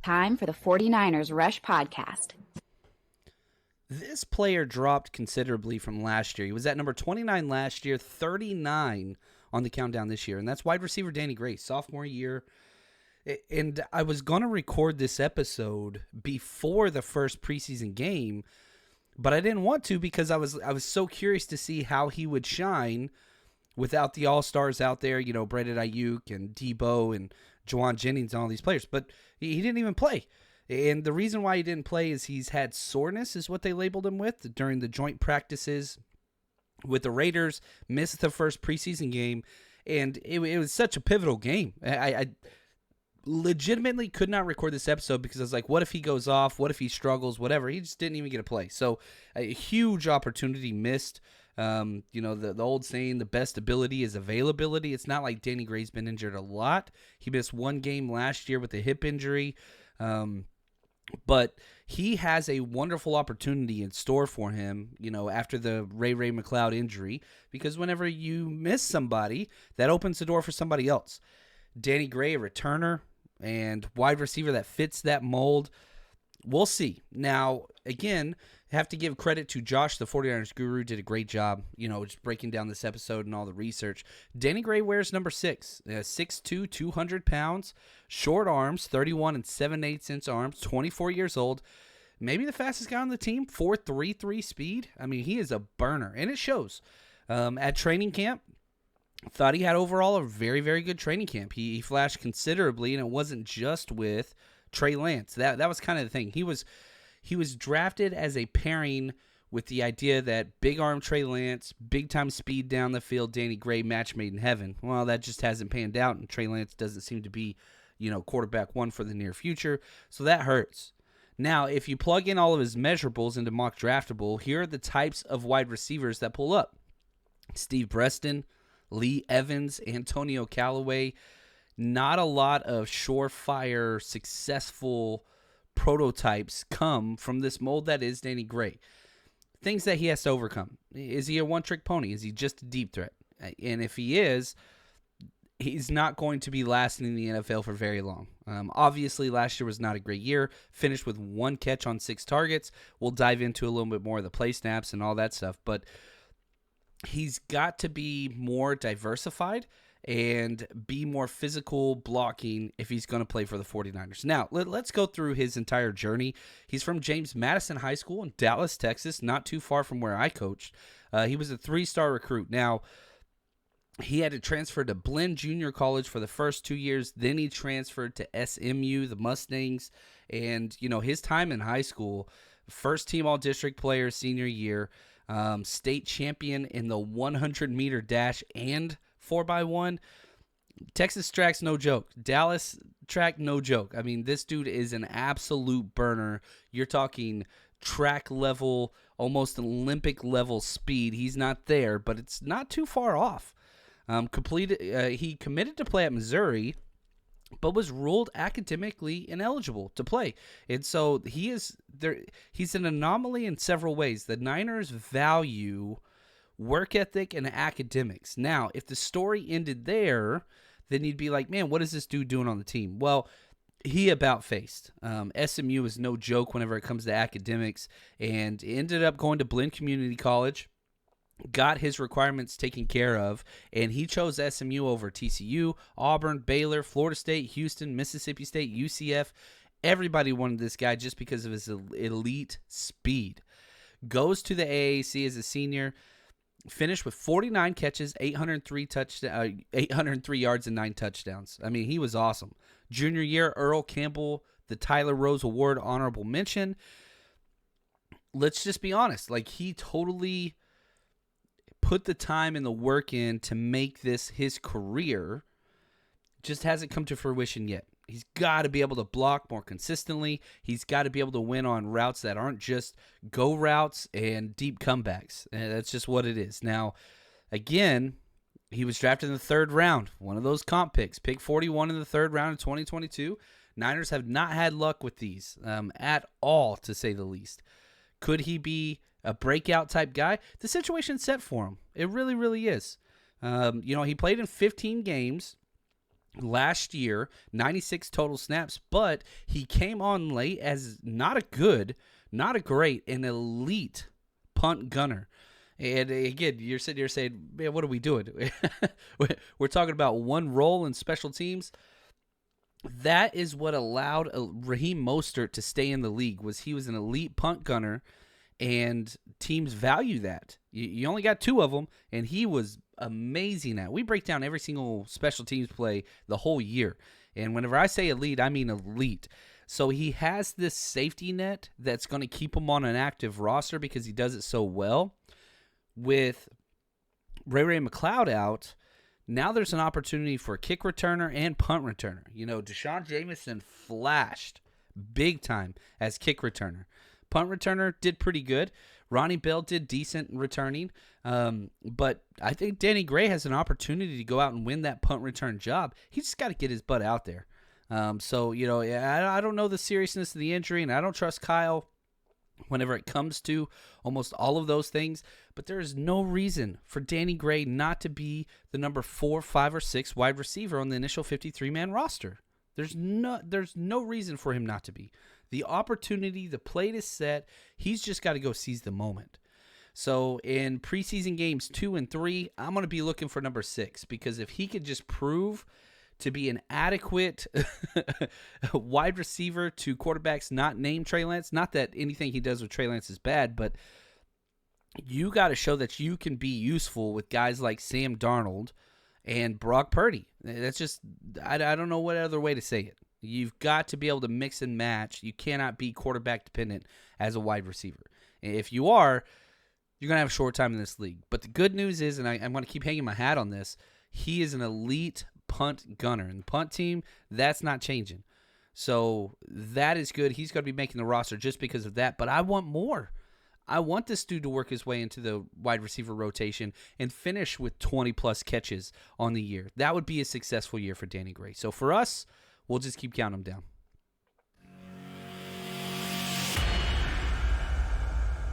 Time for the 49ers Rush podcast. This player dropped considerably from last year. He was at number 29 last year, 39 on the countdown this year, and that's wide receiver Danny Gray, sophomore year. And I was going to record this episode before the first preseason game, but I didn't want to because I was so curious to see how he would shine without the all-stars out there, you know, Brandon Ayuk and Debo and Juwan Jennings and all these players. But he didn't even play. And the reason why he didn't play is he's had soreness, is what they labeled him with, during the joint practices with the Raiders, missed the first preseason game, and it was such a pivotal game. I legitimately could not record this episode because I was like, what if he goes off? What if he struggles? Whatever. He just didn't even get a play. So a huge opportunity missed. You know, the old saying, the best ability is availability. It's not like Danny Gray's been injured a lot. He missed one game last year with a hip injury. But he has a wonderful opportunity in store for him, you know, after the Ray McLeod injury, because whenever you miss somebody, that opens the door for somebody else. Danny Gray, a returner and wide receiver that fits that mold. We'll see. Now, again, have to give credit to Josh, the 49ers guru, did a great job, you know, just breaking down this episode and all the research. Danny Gray wears number 6, 6'2", 200 pounds, short arms, 31 and 7/8" arms, 24 years old. Maybe the fastest guy on the team, 4.33 speed. I mean, he is a burner, and it shows. At training camp, thought he had overall a very, very good training camp. He flashed considerably, and it wasn't just with Trey Lance. That was kind of the thing. He was drafted as a pairing with the idea that big arm Trey Lance, big time speed down the field, Danny Gray, match made in heaven. Well, that just hasn't panned out, and Trey Lance doesn't seem to be, you know, quarterback one for the near future. So that hurts. Now, if you plug in all of his measurables into Mock Draftable, here are the types of wide receivers that pull up: Steve Preston, Lee Evans, Antonio Callaway. Not a lot of surefire, successful prototypes come from this mold that is Danny Gray. Things that he has to overcome. Is he a one-trick pony? Is he just a deep threat? And if he is, he's not going to be lasting in the NFL for very long. Obviously, last year was not a great year. Finished with 1 catch on 6 targets. We'll dive into a little bit more of the play snaps and all that stuff. But he's got to be more diversified and be more physical blocking if he's going to play for the 49ers. Now, let's go through his entire journey. He's from James Madison High School in Dallas, Texas, not too far from where I coached. He was a 3-star recruit. Now, he had to transfer to Blinn Junior College for the first 2 years. Then he transferred to SMU, the Mustangs. And, you know, his time in high school, first-team all-district player senior year, state champion in the 100-meter dash and 4x1. Texas track's no joke. Dallas track, no joke. I mean, this dude is an absolute burner. You're talking track level, almost Olympic level speed. He's not there, but it's not too far off. He committed to play at Missouri, but was ruled academically ineligible to play. And so he's an anomaly in several ways. The Niners value work ethic and academics. Now, if the story ended there, then you'd be like, man, what is this dude doing on the team? Well, he about faced. SMU is no joke whenever it comes to academics, and ended up going to Blinn Community College, got his requirements taken care of, and he chose SMU over TCU, Auburn, Baylor, Florida State, Houston, Mississippi State, UCF. Everybody wanted this guy just because of his elite speed. Goes to the AAC as a senior, finished with 49 catches, 803 yards, and 9 touchdowns. I mean, he was awesome. Junior year, Earl Campbell, the Tyler Rose Award honorable mention. Let's just be honest. Like, he totally put the time and the work in to make this his career. Just hasn't come to fruition yet. He's got to be able to block more consistently. He's got to be able to win on routes that aren't just go routes and deep comebacks. And that's just what it is. Now, again, he was drafted in the 3rd round, one of those comp picks. Pick 41 in the 3rd round of 2022. Niners have not had luck with these at all, to say the least. Could he be a breakout type guy? The situation's set for him. It really, really is. You know, he played in 15 games. last year, 96 total snaps, but he came on late as not a good, not a great, an elite punt gunner. And again, you're sitting here saying, man, what are we doing? We're talking about one role in special teams. That is what allowed Raheem Mostert to stay in the league, was he was an elite punt gunner, and teams value that. You only got 2 of them, and he was amazing at. We break down every single special teams play the whole year. And whenever I say elite, I mean elite. So he has this safety net that's going to keep him on an active roster because he does it so well. With Ray McLeod out, now there's an opportunity for a kick returner and punt returner. You know, Deshaun Jameson flashed big time as kick returner. Punt returner did pretty good. Ronnie Bell did decent returning. But I think Danny Gray has an opportunity to go out and win that punt return job. He's just got to get his butt out there. So, you know, I don't know the seriousness of the injury, and I don't trust Kyle whenever it comes to almost all of those things. But there is no reason for Danny Gray not to be the number 4, 5, or 6 wide receiver on the initial 53-man roster. There's no reason for him not to be. The opportunity, the plate is set. He's just got to go seize the moment. So in preseason games 2 and 3, I'm going to be looking for number 6, because if he could just prove to be an adequate wide receiver to quarterbacks not named Trey Lance, not that anything he does with Trey Lance is bad, but you got to show that you can be useful with guys like Sam Darnold and Brock Purdy. That's just, I don't know what other way to say it. You've got to be able to mix and match. You cannot be quarterback dependent as a wide receiver. If you are, you're going to have a short time in this league. But the good news is, and I'm going to keep hanging my hat on this, he is an elite punt gunner. And the punt team, that's not changing. So that is good. He's going to be making the roster just because of that. But I want more. I want this dude to work his way into the wide receiver rotation and finish with 20-plus catches on the year. That would be a successful year for Danny Gray. So for us, we'll just keep counting them down.